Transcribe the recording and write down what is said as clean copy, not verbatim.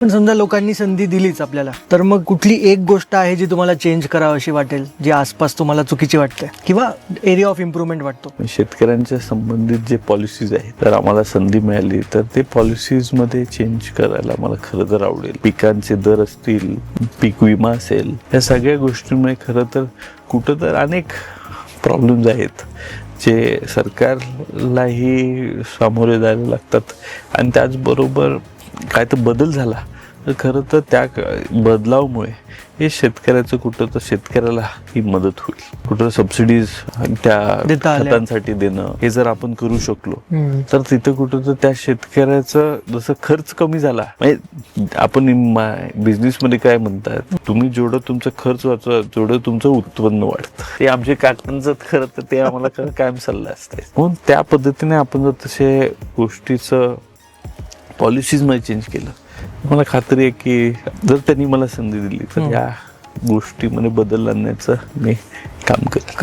पण समजा लोकांनी संधी दिलीच आपल्याला, तर मग कुठली एक गोष्ट आहे जी तुम्हाला चेंज करावी अशी वाटेल, जी आसपास तुम्हाला चुकीची वाटते किंवा एरिया ऑफ इम्प्रूव्हमेंट वाटतो? शेतकऱ्यांच्या संबंधित जे पॉलिसीज आहेत, तर आम्हाला संधी मिळाली तर ते पॉलिसीज मध्ये चेंज करायला मला खरं तर आवडेल. पिकांचे दर असतील, पीक विमा असेल, या सगळ्या गोष्टींमुळे खरं तर कुठं तर अनेक प्रॉब्लेम्स आहेत जे सरकारलाही सामोरे जायला लागतात. आणि त्याचबरोबर काय तर बदल झाला तर खरं तर त्या बदलावामुळे हे शेतकऱ्याचं कुठं तर शेतकऱ्याला ही मदत होईल. कुठं सबसिडीज त्या खतांसाठी देणं हे जर आपण करू शकलो तर तिथं कुठं तर त्या शेतकऱ्याचं जसं खर्च कमी झाला. म्हणजे आपण बिझनेसमध्ये काय म्हणतात, तुम्ही जेवढं तुमचा खर्च वाचवा तेवढं तुमचं उत्पन्न वाढतं. ते आमच्या काकांचं खरं तर ते आम्हाला कायम सल्ला असते. म्हणून त्या पद्धतीने आपण जर तसे गोष्टीचं पॉलिसीजमध्ये चेंज केलं, मला खात्री आहे की जर त्यांनी मला संधी दिली तर या गोष्टीमध्ये बदल आणण्याचं मी काम करेन.